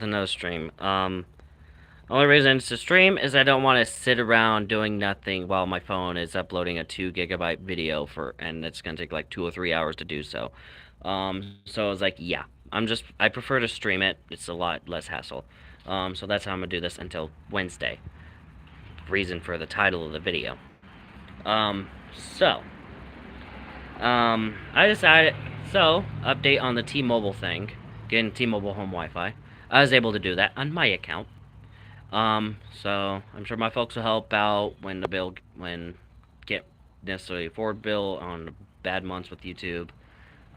another stream. Only reason it's a stream is I don't want to sit around doing nothing while my phone is uploading a 2 GB video and it's gonna take like 2 or 3 hours to do so. So I was like, yeah, I prefer to stream it. It's a lot less hassle. So that's how I'm gonna do this until Wednesday. Reason for the title of the video. So, I decided, update on the T-Mobile thing, getting T-Mobile home Wi-Fi. I was able to do that on my account. So I'm sure my folks will help out when get necessarily afford bill on bad months with YouTube.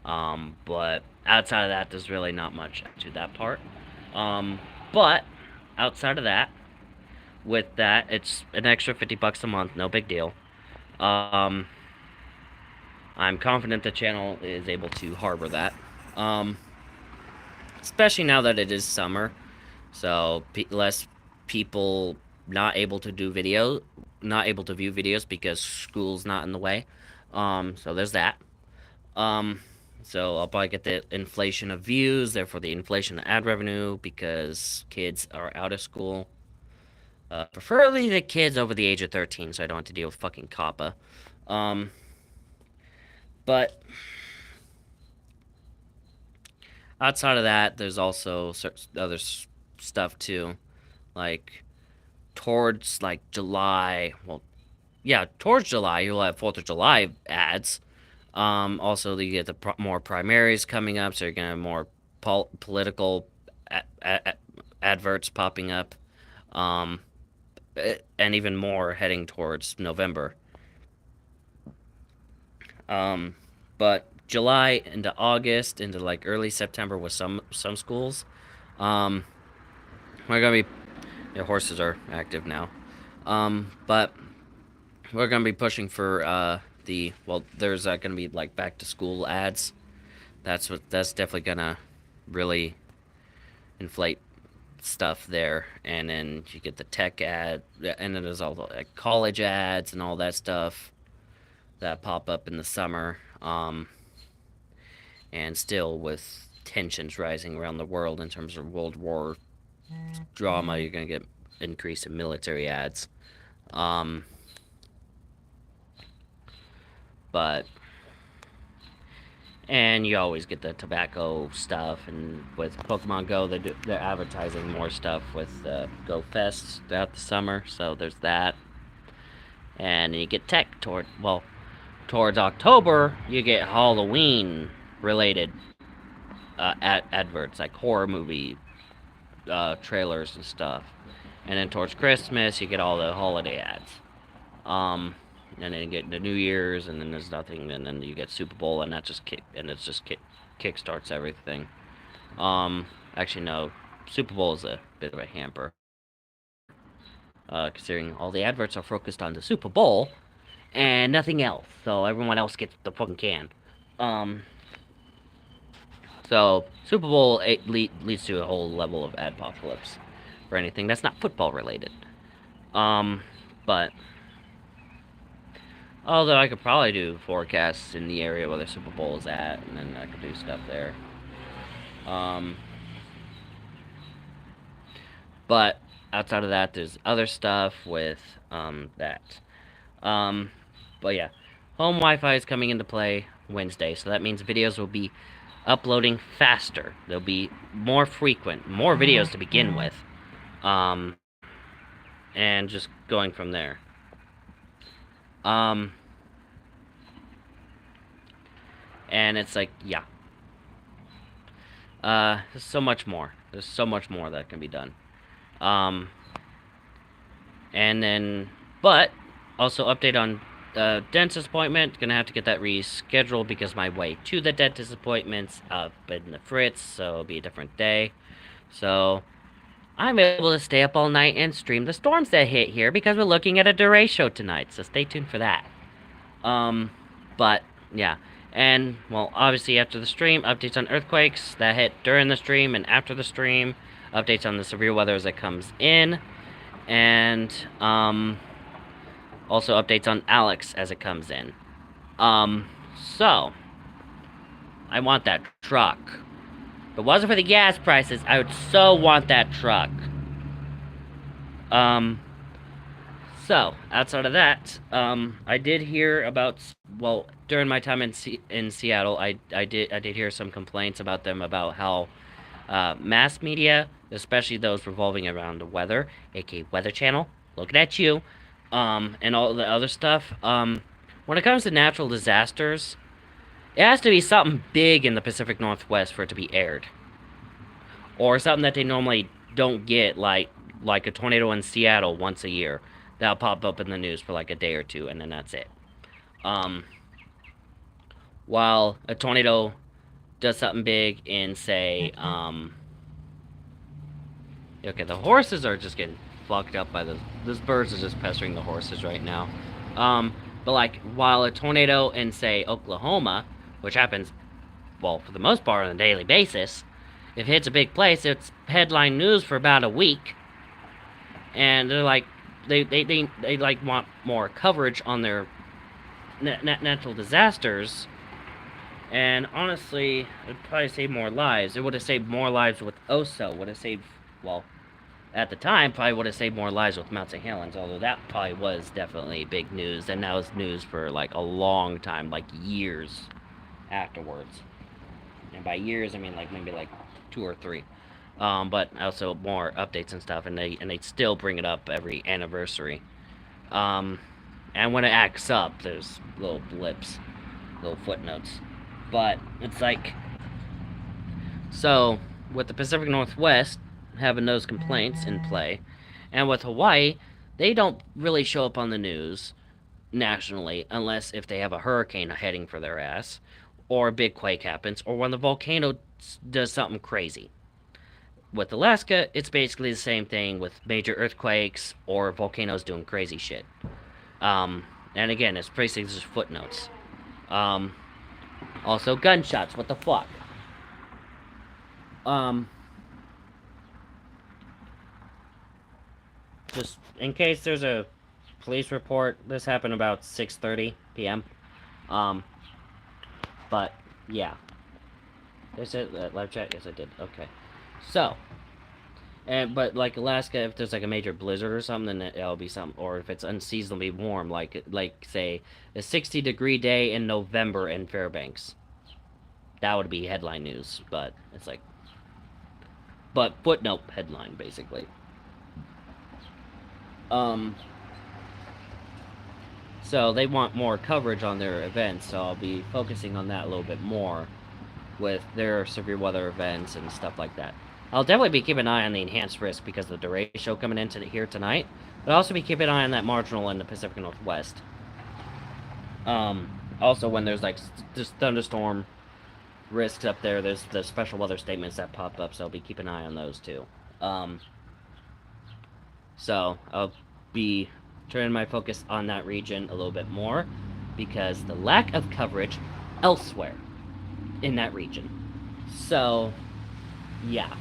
But outside of that, there's really not much to that part. But outside of that, with that, it's an extra $50 a month, no big deal. Um, I'm confident the channel is able to harbor that. Especially now that it is summer, so less people not able to view videos because school's not in the way. So there's that. Um, so I'll probably get the inflation of views, therefore the inflation of ad revenue because kids are out of school. Preferably the kids over the age of 13, so I don't have to deal with fucking COPPA. Um, but outside of that, there's also other stuff too, like towards like July. Well, yeah, towards July you'll have 4th of July ads. Also, you get the more primaries coming up, so you're gonna have more political adverts popping up, um, and even more heading towards November. Um, but July into August into like early September with some schools. Um, we're gonna be horses are active now. But we're gonna be pushing for there's gonna be like back to school ads. That's definitely gonna really inflate stuff there, and then you get the tech ad, and then there's all the like, college ads and all that stuff that pop up in the summer. And still with tensions rising around the world in terms of World War drama, you're gonna get increase in military ads. Um, but and you always get the tobacco stuff, and with Pokemon Go, they're advertising more stuff with Go Fest throughout the summer, so there's that. And you get tech towards October, you get Halloween related adverts like horror movie trailers and stuff. And then towards Christmas, you get all the holiday ads. And then you get the New Year's, and then there's nothing, and then you get Super Bowl, and it's just kickstarts everything. Actually no, Super Bowl is a bit of a hamper, considering all the adverts are focused on the Super Bowl and nothing else, so everyone else gets the fucking can. So Super Bowl leads to a whole level of adpocalypse for anything that's not football related. But although I could probably do forecasts in the area where the Super Bowl is at, and then I could do stuff there. But outside of that, there's other stuff with that. But yeah, home Wi-Fi is coming into play Wednesday, so that means videos will be uploading faster. They'll be more frequent, more videos to begin with, and just going from there. And it's like, yeah. There's so much more. There's so much more that can be done. And then, but also update on the dentist appointment. Gonna have to get that rescheduled because my way to the dentist appointment's up in the Fritz, so it'll be a different day. So I'm able to stay up all night and stream the storms that hit here because we're looking at a Duray show tonight. So stay tuned for that. But yeah. And, well, obviously after the stream, updates on earthquakes that hit during the stream and after the stream, updates on the severe weather as it comes in, and, also updates on Alex as it comes in. So, I want that truck. If it wasn't for the gas prices, I would so want that truck. So, outside of that, I did hear about, well, during my time in Seattle, I did hear some complaints about them about how mass media, especially those revolving around the weather, aka Weather Channel, looking at you, and all the other stuff. When it comes to natural disasters, it has to be something big in the Pacific Northwest for it to be aired, or something that they normally don't get, like a tornado in Seattle once a year. That'll pop up in the news for like a day or two, and then that's it. Um, while a tornado does something big in, say, okay, the horses are just getting fucked up by this birds is just pestering the horses right now. But like, while a tornado in, say, Oklahoma, which happens, well, for the most part on a daily basis, if it hits a big place, it's headline news for about a week. And they're like, they like want more coverage on their natural disasters. And honestly, it'd probably save more lives. It would have saved more lives with OSO. Would have saved, well, at the time, probably would have saved more lives with Mount St. Helens. Although that probably was definitely big news. And that was news for like a long time, like years afterwards. And by years, I mean like maybe like 2 or 3. But also more updates and stuff, and they still bring it up every anniversary. And when it acts up, there's little blips, little footnotes. But it's like, so with the Pacific Northwest having those complaints in play, and with Hawaii, they don't really show up on the news nationally unless if they have a hurricane heading for their ass, or a big quake happens, or when the volcano does something crazy. With Alaska, it's basically the same thing with major earthquakes or volcanoes doing crazy shit. And again, it's basically just footnotes. Also, gunshots. What the fuck? Just in case there's a police report, this happened about 6:30 p.m. But yeah, is it live chat? Yes, I did. Okay, so. But like Alaska, if there's like a major blizzard or something, then it'll be something. Or if it's unseasonably warm, like say a 60-degree day in November in Fairbanks, that would be headline news. But it's like, but footnote headline basically. So they want more coverage on their events, so I'll be focusing on that a little bit more with their severe weather events and stuff like that. I'll definitely be keeping an eye on the enhanced risk because of the derecho coming into here tonight. But I'll also be keeping an eye on that marginal in the Pacific Northwest. Also, when there's like just thunderstorm risks up there, there's the special weather statements that pop up, so I'll be keeping an eye on those too. So I'll be turning my focus on that region a little bit more because the lack of coverage elsewhere in that region. So, yeah.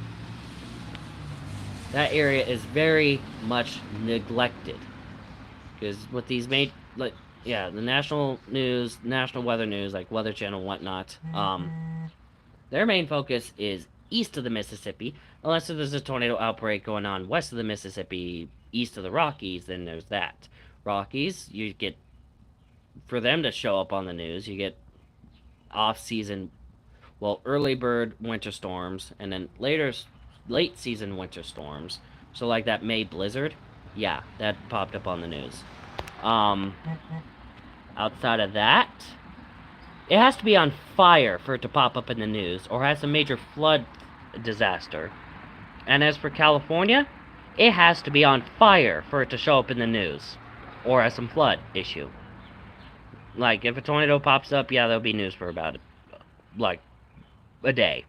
That area is very much neglected. Because with these the national news, national weather news, like Weather Channel and whatnot, their main focus is east of the Mississippi. Unless there's a tornado outbreak going on west of the Mississippi, east of the Rockies, then there's that. Rockies, you get, for them to show up on the news, you get off-season, well, early bird winter storms, and then late season winter storms. So like that May blizzard, yeah, that popped up on the news. Outside of that, it has to be on fire for it to pop up in the news, or has a major flood disaster. And as for California, it has to be on fire for it to show up in the news, or has some flood issue. Like, if a tornado pops up, yeah, there'll be news for about, like, a day.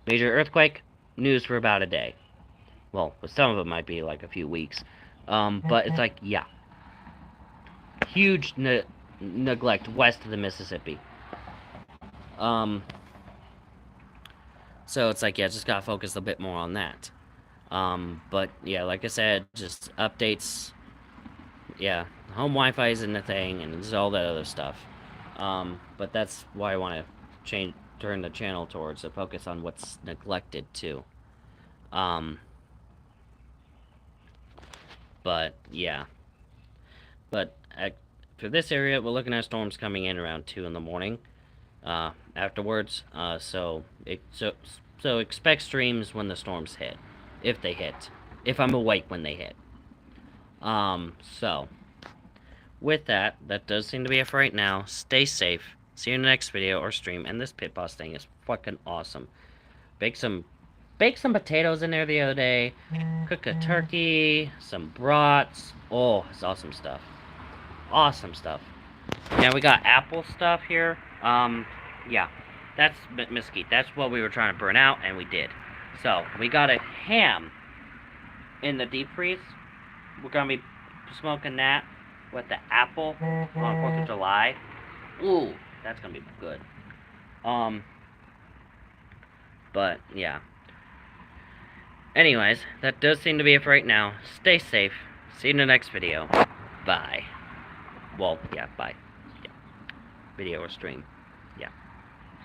Major earthquake, news for about a day. Well, with some of them might be, like, a few weeks. But it's like, yeah. Huge neglect west of the Mississippi. So it's like, yeah, just gotta focus a bit more on that. But, yeah, like I said, just updates. Yeah, home Wi-Fi isn't a thing, and there's all that other stuff. But that's why I want to turn the channel towards, to focus on what's neglected too. But yeah. But for this area, we're looking at storms coming in around 2 in the morning. Afterwards, so expect streams when the storms hit, if they hit, if I'm awake when they hit. So with that does seem to be it for right now. Stay safe. See you in the next video or stream. And this pit boss thing is fucking awesome. Baked some potatoes in there the other day. Cook a turkey, some brats. Oh, it's awesome stuff. Awesome stuff. Now we got apple stuff here. Yeah, that's mesquite. That's what we were trying to burn out, and we did. So we got a ham in the deep freeze. We're gonna be smoking that with the apple on 4th of July. Ooh, that's gonna be good. But yeah. Anyways, that does seem to be it for right now. Stay safe. See you in the next video. Bye. Well, yeah, bye. Yeah. Video or stream. Yeah.